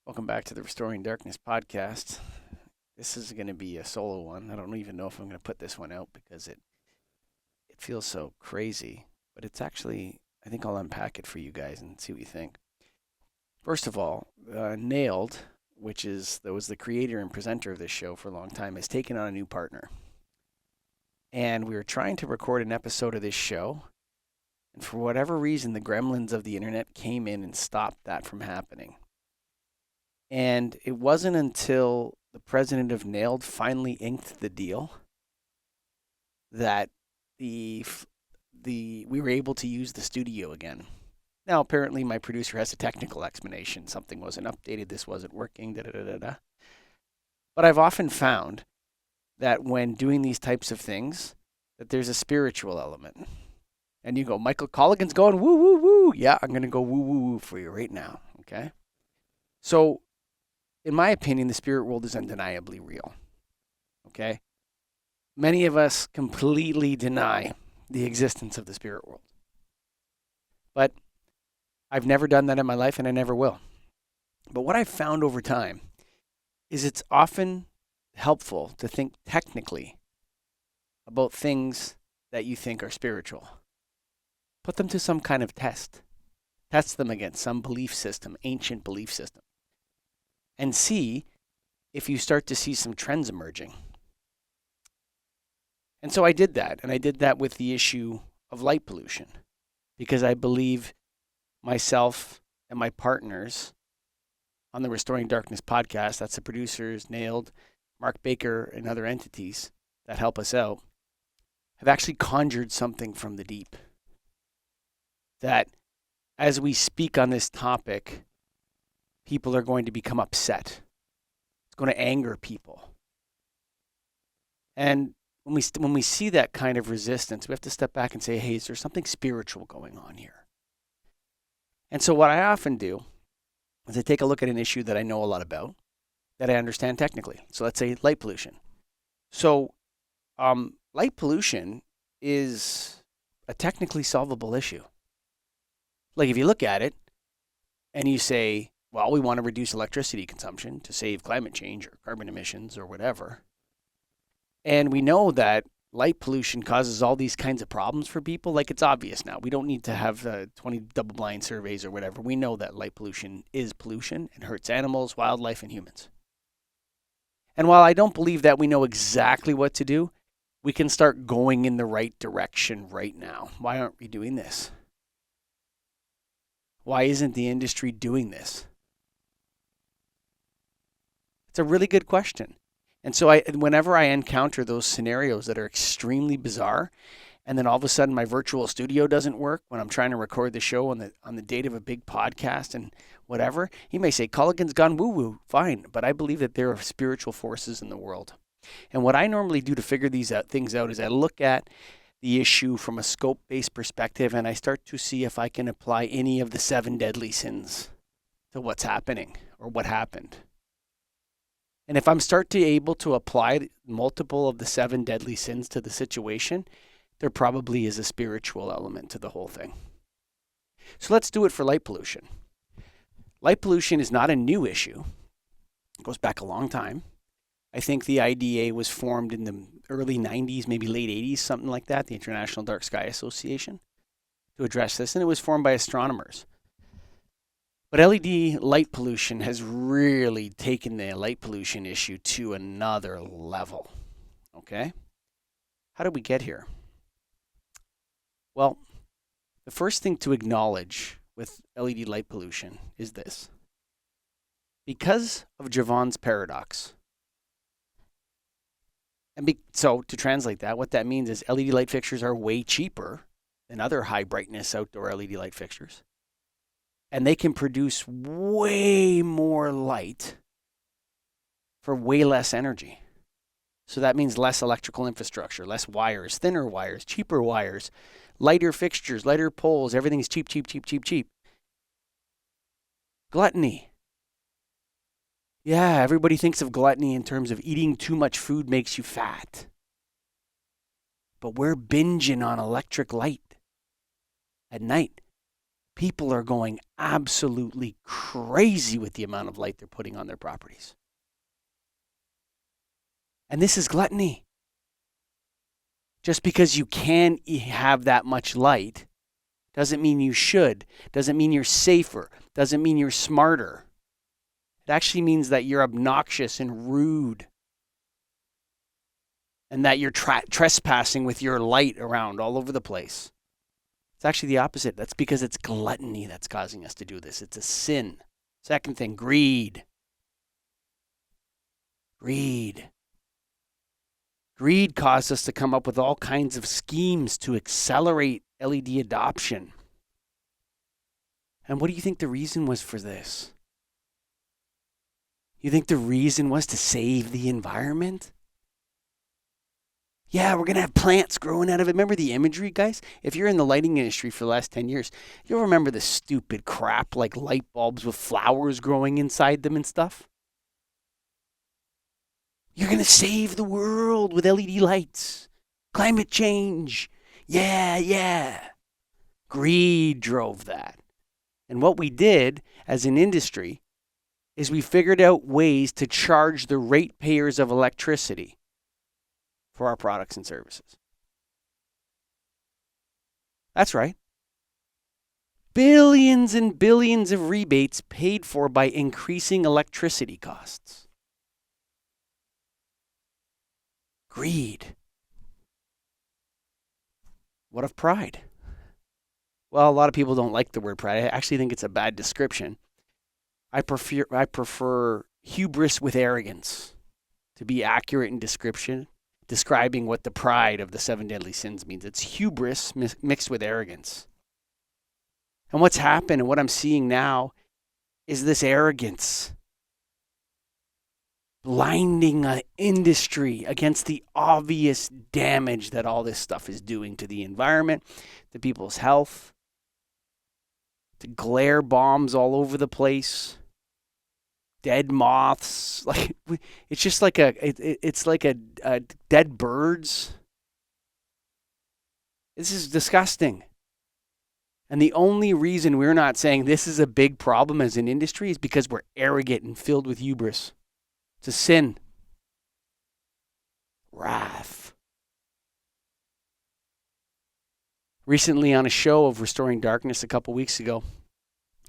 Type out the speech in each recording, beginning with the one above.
Welcome back to the Restoring Darkness podcast. This is going to be a solo one. I don't even know if I'm going to put this one out because it feels so crazy, but it's actually, I think I'll unpack it for you guys and see what you think. First of all, Nailed, that was the creator and presenter of this show for a long time, has taken on a new partner. And we were trying to record an episode of this show, and for whatever reason, the gremlins of the internet came in and stopped that from happening. And it wasn't until the president of Nailed finally inked the deal that we were able to use the studio again. Now, apparently, my producer has a technical explanation. Something wasn't updated. This wasn't working. Da da da da da. But I've often found that when doing these types of things, that there's a spiritual element. And you go, Michael Colligan's going woo woo woo. Yeah, I'm going to go woo woo woo for you right now. Okay. So, in my opinion, the spirit world is undeniably real. Okay? Many of us completely deny the existence of the spirit world. But I've never done that in my life, and I never will. But what I've found over time is it's often helpful to think technically about things that you think are spiritual. Put them to some kind of test. Test them against some belief system, ancient belief system. And see if you start to see some trends emerging. And so I did that, and I did that with the issue of light pollution, because I believe myself and my partners on the Restoring Darkness podcast, that's the producers, Nailed, Mark Baker, and other entities that help us out, have actually conjured something from the deep. That as we speak on this topic, people are going to become upset. It's going to anger people. And when we see that kind of resistance, we have to step back and say, hey, is there something spiritual going on here? And so what I often do is I take a look at an issue that I know a lot about, that I understand technically. So let's say light pollution. So light pollution is a technically solvable issue. Like if you look at it and you say, well, we want to reduce electricity consumption to save climate change or carbon emissions or whatever. And we know that light pollution causes all these kinds of problems for people. Like it's obvious now. We don't need to have 20 double-blind surveys or whatever. We know that light pollution is pollution and hurts animals, wildlife, and humans. And while I don't believe that we know exactly what to do, we can start going in the right direction right now. Why aren't we doing this? Why isn't the industry doing this? It's a really good question. And so whenever I encounter those scenarios that are extremely bizarre, and then all of a sudden my virtual studio doesn't work when I'm trying to record the show on the date of a big podcast and whatever, he may say, Colligan's gone woo-woo. Fine, but I believe that there are spiritual forces in the world. And what I normally do to figure these things out is I look at the issue from a scope-based perspective, and I start to see if I can apply any of the 7 deadly sins to what's happening or what happened. And if I'm able to apply multiple of the 7 deadly sins to the situation, there probably is a spiritual element to the whole thing. So let's do it for light pollution. Light pollution is not a new issue. It goes back a long time. I think the IDA was formed in the early 90s, maybe late 80s, something like that, the International Dark Sky Association, to address this. And it was formed by astronomers. But LED light pollution has really taken the light pollution issue to another level. Okay? How did we get here? Well, the first thing to acknowledge with LED light pollution is this. Because of Javon's paradox, so to translate that, what that means is LED light fixtures are way cheaper than other high brightness outdoor LED light fixtures. And they can produce way more light for way less energy. So that means less electrical infrastructure, less wires, thinner wires, cheaper wires, lighter fixtures, lighter poles. Everything's cheap, cheap, cheap, cheap, cheap. Gluttony. Yeah, everybody thinks of gluttony in terms of eating too much food makes you fat. But we're binging on electric light at night. People are going absolutely crazy with the amount of light they're putting on their properties. And this is gluttony. Just because you can have that much light doesn't mean you should, doesn't mean you're safer, doesn't mean you're smarter. It actually means that you're obnoxious and rude, and that you're trespassing with your light around all over the place. It's actually the opposite. That's because it's gluttony that's causing us to do this. It's a sin. Second thing, greed. Greed. Greed caused us to come up with all kinds of schemes to accelerate LED adoption. And what do you think the reason was for this? You think the reason was to save the environment? Yeah, we're going to have plants growing out of it. Remember the imagery, guys? If you're in the lighting industry for the last 10 years, you'll remember the stupid crap like light bulbs with flowers growing inside them and stuff. You're going to save the world with LED lights. Climate change. Yeah. Greed drove that. And what we did as an industry is we figured out ways to charge the ratepayers of electricity for our products and services. That's right. Billions and billions of rebates paid for by increasing electricity costs. Greed. What of pride? Well, a lot of people don't like the word pride. I actually think it's a bad description. I prefer hubris with arrogance to be accurate in describing what the pride of the 7 deadly sins means. It's hubris mixed with arrogance. And what's happened and what I'm seeing now is this arrogance blinding an industry against the obvious damage that all this stuff is doing to the environment, to people's health, to glare bombs all over the place, dead moths. Like it's just like it's like a dead birds. This is disgusting. And the only reason we're not saying this is a big problem as an industry is because we're arrogant and filled with hubris. It's a sin. Wrath. Recently on a show of Restoring Darkness a couple weeks ago,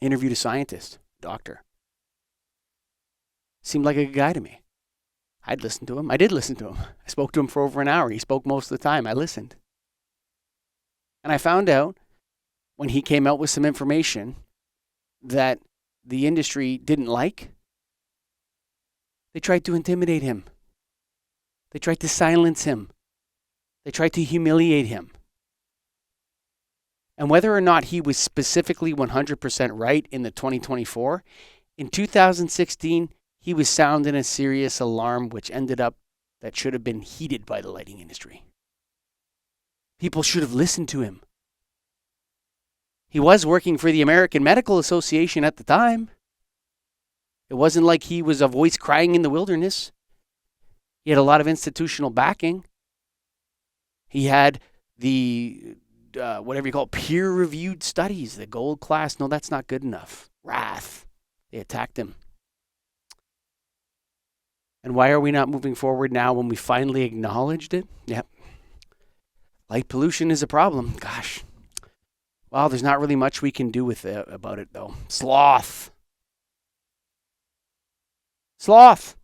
interviewed a scientist, doctor. Seemed like a good guy to me. I'd listen to him. I did listen to him. I spoke to him for over an hour. He spoke most of the time. I listened. And I found out when he came out with some information that the industry didn't like. They tried to intimidate him. They tried to silence him. They tried to humiliate him. And whether or not he was specifically 100% right in the 2024, in 2016, he was sounding a serious alarm, which ended up that should have been heeded by the lighting industry. People should have listened to him. He was working for the American Medical Association at the time. It wasn't like he was a voice crying in the wilderness. He had a lot of institutional backing. He had the, whatever you call it, peer-reviewed studies, the gold class. No, that's not good enough. Wrath. They attacked him. And why are we not moving forward now when we finally acknowledged it? Yep. Light pollution is a problem. Gosh. Well, there's not really much we can do with it, about it, though. Sloth. Sloth.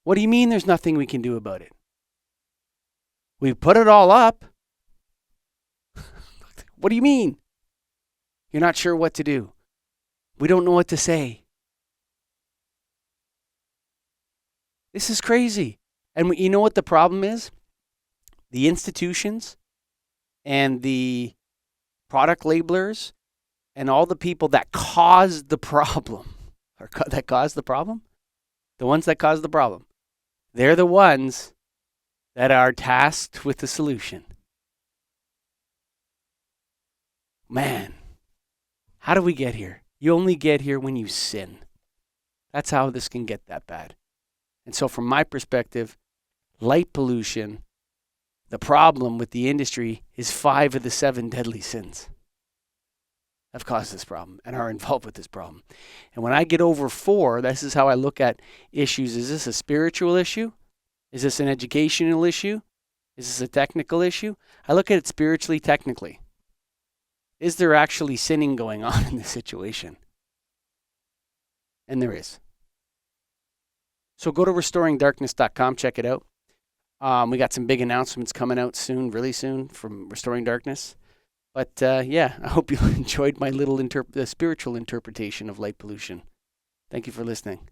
What do you mean there's nothing we can do about it? We put it all up. What do you mean? You're not sure what to do. We don't know what to say. This is crazy. And you know what the problem is? The institutions and the product labelers and all the people that caused the problem, or that caused the problem, the ones that caused the problem, they're the ones that are tasked with the solution. Man, how do we get here? You only get here when you sin. That's how this can get that bad. And so from my perspective, light pollution The problem with the industry is 5 of the 7 deadly sins have caused this problem and are involved with this problem. And when I get over 4, this is how I look at issues. Is this a spiritual issue? Is this an educational issue? Is this a technical issue? I look at it spiritually, technically. Is there actually sinning going on in this situation? And there is. So go to restoringdarkness.com, check it out. We got some big announcements coming out soon, really soon, from Restoring Darkness. But yeah, I hope you enjoyed my little spiritual interpretation of light pollution. Thank you for listening.